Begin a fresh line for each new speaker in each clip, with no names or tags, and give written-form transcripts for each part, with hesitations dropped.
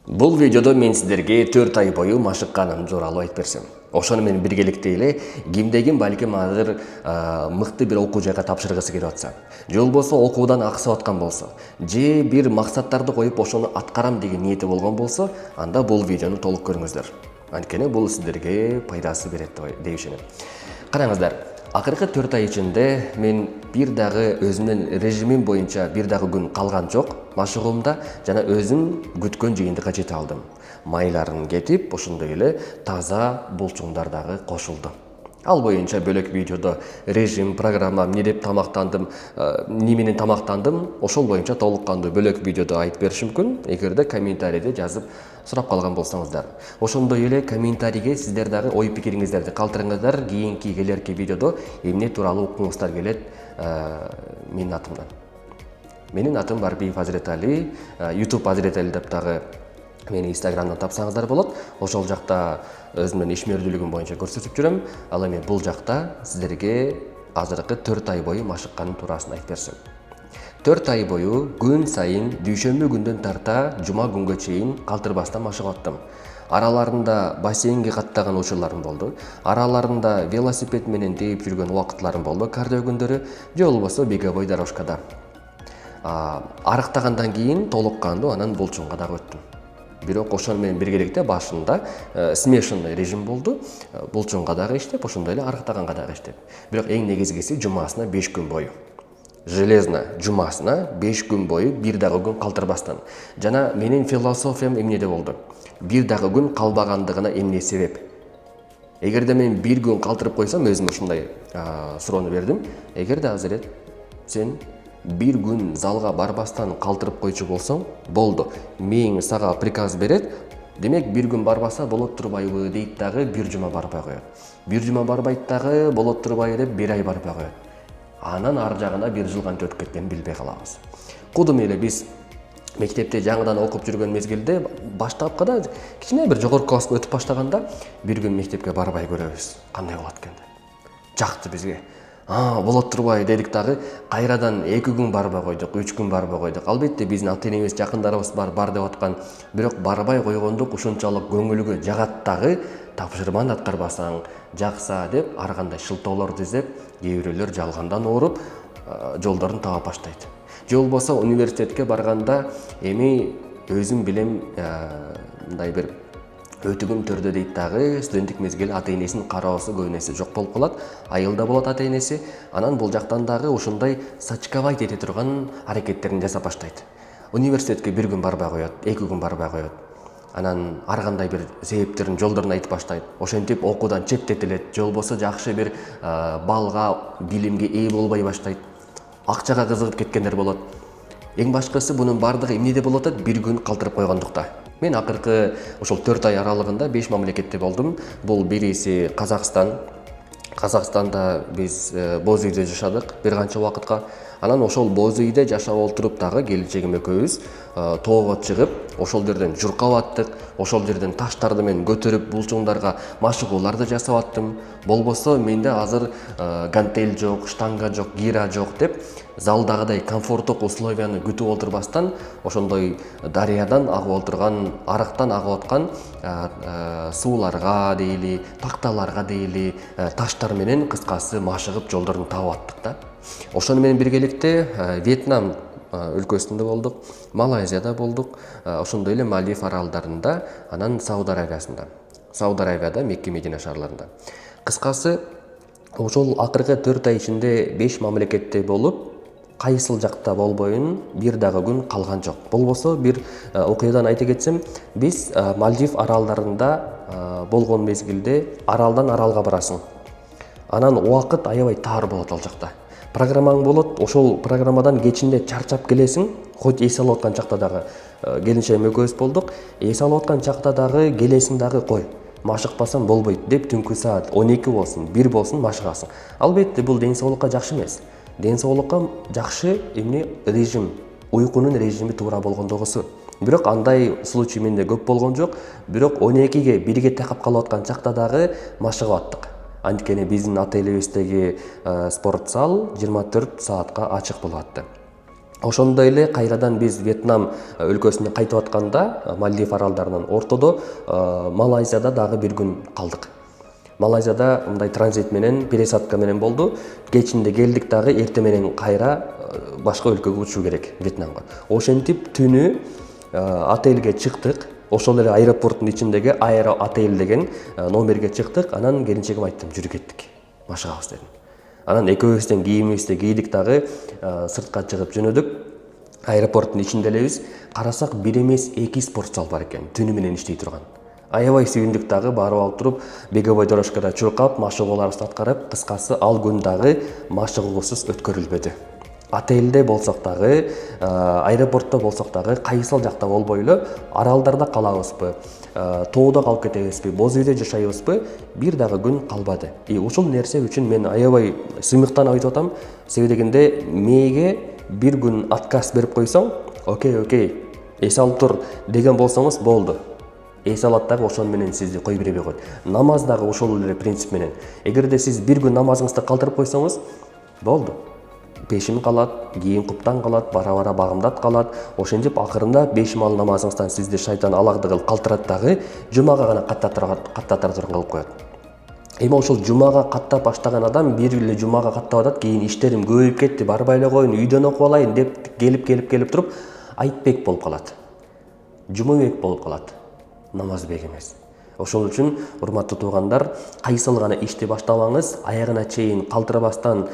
Бул видеодо мен сиздерге 4 ай бою машыкканым тууралуу айтып берсем. Ошону менен биргеликте эле кимдегин балким азыр мыкты бир окуу жайга тапшыргысы келип атса, же болбосо окуудан аксап аткан болсо, же бир максаттарды коюп ошону аткарам деген ниети болгон болсо, анда бул видеону толук көрүңүздөр. Анткени бул сиздерге пайдасы берет деп ишенем. Караңыздар, акыркы 4 ай ичинде мен бир дагы өзүмдүн режимим боюнча бир дагы күн калган жок машыгуумда жана өзүм күткөн жыйынтыкка жете алдым. Майларын кетип, ошондой эле таза булчуңдар дагы кошулду. Ал боюнча бөлөк видеодо режим, программа, эмне деп тамактандым, эмне менен тамактандым, ошол боюнча толук кандуу бөлөк видеодо айтып беришим мүмкүн, эгерде комментарийде жазып сурап калган болсоңуздар. Ошондой эле комментарийге сиздер дагы ой пикириңиздерди калтырыңыздар. Кийинки келерки видеодо эмне тууралуу укуңуздар келет менин атымдан. Менин атым Барбиев Азирет Али, YouTube Азирет Али деп дагы мени Instagramдан тапсаңыздар болот. Ошол жакта өзүмдүн ишмердүүлүгүм боюнча көрсөтүп жүрөм. Ал эми бул жакта сиздерге азыркы 4 ай бою машыкканым туурасында айтып берсем. 4 ай бою күн сайын дүйшөмбү күндөн тарта жума күнгө чейин калтырбастан машыгып аттым. Араларында бассейнге каттаган учурларым болду. Араларында велосипед менен тээп жүргөн убакытларым болду. Кардио күндөрү же болбосо беговой дорожкада. Арыктагандан кийин толук кандуу анан булчуңга дагы өттүм. Бирок ошону менен биргеликте башында смешанный режим болду. Булчуңга дагы иштеп, ошондой эле арыктаганга дагы иштеп. Бирок эң негизгиси жумасына 5 күн бою. Железно жумасына 5 күн бою бир дагы күн калтырбастан. Жана менин философиям эмнеде болду? Бир дагы күн калбагандыгына эмне себеп? Эгерде мен бир күн калтырып койсом, өзүм ушундай суроону бердим. Эгерде Азирет сен бир күн залга барбастан калтырып койчу болсоң, болду. Мээң сага приказ берет. Демек бир күн барбаса болот турбайбы дейт дагы бир жума барбай коет. Бир жума барбайт дагы болот турбайбы деп бир ай барбай коет. Анан ар жагына бир жыл канча өтүп кеткенин билбей калабыз. Кудум эле биз мектепте жаңыдан окуп жүргөн мезгилде баштапкыда кичине бир жогорку класска өтүп баштаганда бир күн мектепке барбай көрөбүз. Кандай болот экен деп. Жакты бизге. Болот турбай дедик дагы кайрадан 2 күн барбай койдук, 3 күн барбай койдук. Албетте биздин ата-энебиз, жакындарыбыз бар деп аткан, бирок барбай койгондук ушунчалык көңүлгө жагат дагы. Тапшырманы аткарбасаң жакса деп ар кандай шылтоолорду издеп, кээ бирөөлөр жалгандан ооруп, жолдорун таба баштайт. Же болбосо университетке барганда эми өзүм билем мындай бир өтүгүм төрдө дейт дагы студенттик мезгил ата-энесинин кароосу көбүнесе жок болуп калат. Айылда болот ата-энеси. Анан бул жактан дагы ушундай сачкавайт эте турган аракеттерин жасап баштайт. Университетке бир күн барбай коет, 2 күн барбай коет. Анан ар кандай бир себептерин, жолдорун айтып баштайт. Ошентип окуудан четтетилет, же болбосо жакшы бир балга, билимге ээ болбой баштайт. Акчага кызыгып кеткендер болот. Эң башкысы бунун бардыгы эмнеде болот? Бир күн калтырып койгондукта. Мен акыркы ошол 4 ай аралыгында 5 мамлекетте болдум. Бул бириси Казакстан. Казакстанда биз боз үйдө жашадык бир канча убакытка. Анан ошол боз үйдө жашап олтуруп дагы келинчегим экөөбүз тоого чыгып, ошол жерден журкап аттык, ошол жерден таштарды мен көтөрүп булчуңдарга машыгууларды жасап аттым. Болбосо менде азыр гантель жок, штанга жок, гира жок деп залдагыдай комфорттук условияны күтүп олтурбастан ошондой дарыядан агып олтурган, арыктан агып аткан сууларга дейли, такталарга дейли, таштар менен кыскасы машыгып жолдорун таап аттык да. Ошону менен биргеликте Вьетнам өлкөсүндө болдук, Малайзияда болдук, ошондой эле Мальдив аралдарында, анан Сауд Аравиясында. Сауд Аравияда Мекке Медина шаарларында. Кыскасы ошол акыркы 4 ай ичинде 5 мамлекетте болуп, кайсыл жакта болбоюн бир дагы күн калган жок. Болбосо бир окуядан айта кетсем, биз Мальдив аралдарында болгон мезгилде аралдан аралга барасың. Анан убакыт аябай таар болот ал жакта. Программаң болот, ошол программадан кечинде чарчап келесиң, хоть эс алып аткан чакта дагы келинчегим экөөбүз болдук, эс алып аткан чакта дагы келесиң дагы кой, машыкпасам болбойт деп түнкү саат 12 болсун, 1 болсун машыгасың. Албетте бул ден соолукка жакшы эмес. Ден соолукка жакшы эмне режим, уйкунун режими туура болгондугусу. Бирок андай случай менде көп болгон жок. Бирок 12ге 1ге такап калып аткан чакта дагы машыгып аттык. Анткени биздин ата элебиздеги спорт зал 24 саатка ачык болуп атты. Ошондой эле кайрадан биз Вьетнам өлкөсүнө кайтып атканда Мальдив аралдарынан ортодо Малайзияда дагы бир күн калдык. Малайзияда мындай транзит менен, пересадка менен болду. Кечинде келдик дагы, эрте менен кайра башка өлкөгө учуу керек, Вьетнамга. Ошентип түнү отельге чыктык. Ошол эле аэропорттун ичиндеги Аэро отель деген номерге чыктык. Анан келинчегиме айттым, жүрүп кеттик. Машыгабыз дедим. Анан экөөбүздөн кийимибизди кийдик дагы, сыртка чыгып жөнөдүк. Аэропорттун ичинде элебиз. Карасак, бир эмес 2 спорт зал бар экен, түнү менен иштей турган. Аябай сүйүндүк дагы, барып алып туруп, беговой дорожкада чуркап, машыгууларыбызды аткарып, кыскасы ал күн дагы машыгуусуз өткөрүлбөдү. Отельде болсок дагы, аэропортто болсок дагы, кайсыл жакта болбой эле, аралдарда калабызбы, тоодо калып кетебизби, боз үйдө жашайбызбы, бир дагы күн калбады. Ушул нерсе үчүн мен аябай сыймыктанып айтып атам. Себеби дегенде, мээге бир күн отказ берип койсоң, окей, эс алып тур деген болсоңуз болду. Эс алат дагы ошон менен сизди кой бербей койот. Намаз дагы ошол эле принцип менен. Эгерде сиз бир күн намазыңызды калтырып койсоңуз, болду. Пешим калат, кийин куптан калат, бара-бара багымдат калат. Ошентип акырында 5 маал намазыңыздан сизди шайтан алагды кылып калтырат дагы, жумага гана каттата турган кылып коет. Эми ошол жумага каттап баштаган адам бир эле жумага каттап атат, кийин иштерим көбөйүп кетти, барбай эле коеюн, үйдөн окуп алайын деп келип туруп айтбек болуп калат. Жумабек болуп калат. Намазбек эмес. Ошол үчүн, урматтуу туугандар, кайсыл гана ишти баштабаңыз, аягына чейин калтырбастан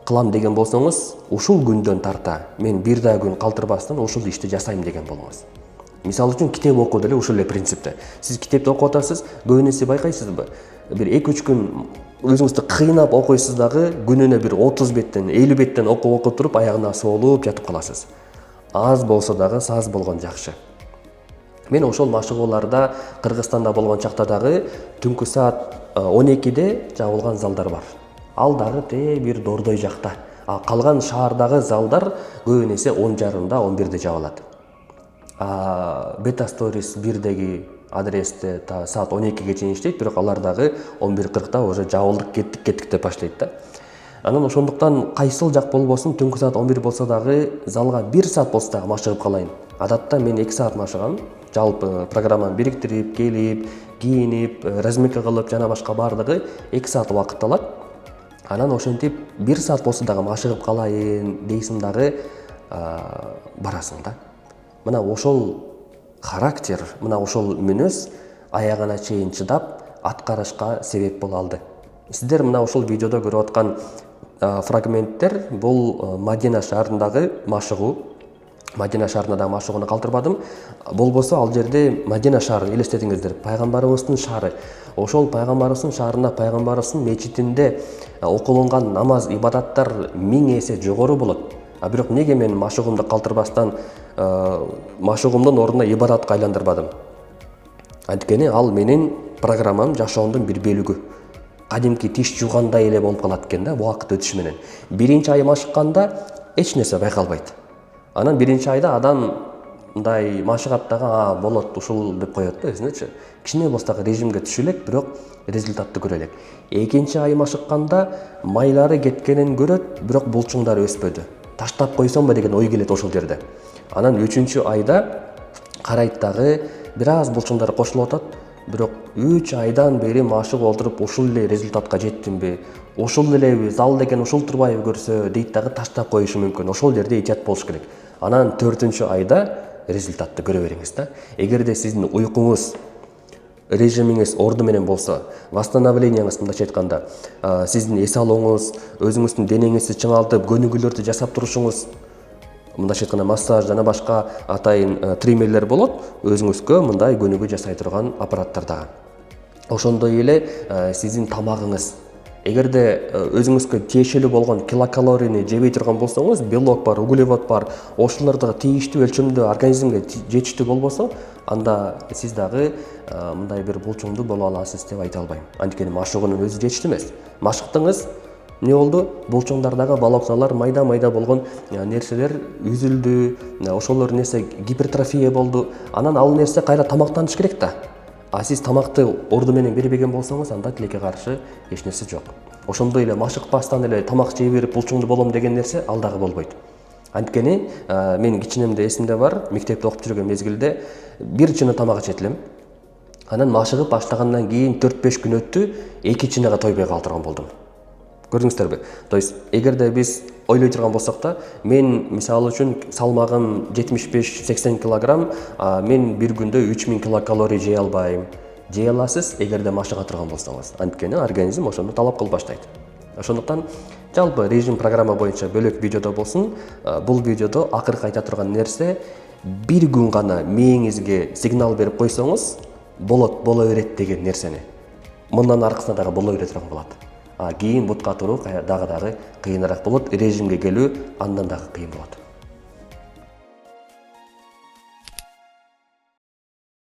кылам деген болсоңуз, ушул күндөн тарта мен бир да күн калтырбастан ушул ишти жасайм деген болуңуз. Мисалы үчүн, китеп окуу деле ушул эле принципте. Сиз китепти окуп атасыз, көбүнесе байкайсызбы? Бир 2-3 күн өзүңүздү кыйнап окуйсуз дагы, күнүнө бир 30 беттен, 50 беттен окуп туруп, аягына соолуп жатып каласыз. Аз болсо дагы саз болгон жакшы. Мен ошол машыгууларда, Кыргызстанда болгон чакта дагы түнкү саат 12де жабылган залдар бар. Ал дагы бир Дордой жакта. Калган шаардагы залдар көбүнесе 10:30-да, 11-де жабылат. Beta Stories 1деги адресте саат 12ге чейин иштейт, бирок алар дагы 11:40-да уже жабылдык, кеттик деп баштайт да. Анан ошондуктан кайсыл жак болбосун, түнкү саат 11 болсо дагы залга 1 саат болсо дагы машыгып калайын. Адатта мен 2 саат машыгам. Жалпы программаны бириктирип, келип, кийинип, разминка кылып, жана башка бардыгы 2 саат убакыт алат. Анан ошентип 1 саат болсо дагы машыгып калайын дейсиң дагы барасың да. Мына ошол характер, мына ошол мүнөз аягына чейин чыдап аткарышка себеп боло алды. Сиздер мына ошол видеодо көрүп аткан фрагменттер бул Мадина шаарындагы машыгуу. Мадина шаарында да машыгууну калтырбадым. Болбосо ал жерде Мадина шаарын элестетиңиздер, пайгамбарыбыздын шаары. Ошол пайгамбарыбыздын шаарында, пайгамбарыбыздын мечитинде окулунган намаз, ибадаттар 1000 эсе жогору болот. Бирок неге мен машыгуумду калтырбастан машыгуумдун ордуна ибадатка айландырбадым? Анткени ал менин программам, жашоомдун бир бөлүгү. Кадимки тиш жуугандай эле болуп калат экен да, убакыт өтүшү менен. Биринчи ай машыкканда эч нерсе байкалбайт. Анан биринчи айда адам мындай машыгат дагы, болот ушул деп коет да өзүнөчү. Кичине болсо дагы режимге түшө элек, бирок результатты көрө элек. Экинчи ай машыкканда майлары кеткенин көрөт, бирок булчуңдары өспөдү. Таштап койсомбу деген ой келет ошол жерде. Анан 3-чү айда карайт дагы, бир аз булчуңдары кошулуп атат, бирок 3 айдан бери машыгып олтуруп ушул эле результатка жеттимби? Ошол элеби, зал деген ушул турбайбы көрсө, дейт дагы таштап коюшу мүмкүн. Ошол жерде этият болуш керек. Анан 4-чү айда результатты көрө бериңиз да. Эгерде сиздин уйкуңуз, режимиңиз орду менен болсо, восстановлениеңиз, мындайча айтканда, сиздин эс алууңуз, өзүңүздүн денеңизди чыңалтып, көнүгүүлөрдү жасап турушуңуз, мындайча айтканда массаж жана башка атайын триммерлер болот, өзүңүзгө мындай көнүгүү жасай турган аппараттар дагы. Ошондой эле сиздин тамагыңыз. Эгерде өзүңүзгө тиешелүү болгон килокалорийни жебей турган болсоңуз, белок бар, углевод бар, ошолорду тийиштүү өлчөмдө организмге жетиштүү болбосо, анда сиз дагы мындай бир булчуңдуу боло аласыз деп айта албайм. Анткени машыгуунун өзү жетиштүү эмес. Машыктыңыз, эмне болду? Булчуңдардагы волокналар, майда болгон нерселер үзүлдү, ошолор нерсе гипертрофия болду. Анан ал нерсе кайра тамактаныш керек да. Сиз тамакты орду менен бербеген болсоңуз, анда тилекке каршы эч нерсе жок. Ошондой эле машыкпастан эле тамак жей берип булчуңдуу болом деген нерсе ал дагы болбойт. Анткени мен кичинемде эсимде бар, мектепте окуп жүргөн мезгилде бир чыны тамак ичет элем. Анан машыгып баштагандан кийин 4-5 күн өттү, 2 чыныга тойбой калтырган болдум. Көрдүңүздөрбү? То есть эгерде биз ойлой турган болсок да, мен мисалы үчүн салмагым 75-80 килограмм, мен бир күндө 3000 килокалорий жей албайм. Жей аласыз эгерде машыга турган болсоңуз. Анткени организм ошону талап кылып баштайт. Ошондуктан жалпы режим программа боюнча бөлөк видеодо болсун, бул видеодо акыркы айта турган нерсе, бир күн гана мээңизге сигнал берип койсоңуз, боло берет деген нерсени. Мындан аркысына дагы боло бере турган болот. Кийин бутка туруу дагы кыйыныраак болот, режимге келүү андан дагы кыйын болот.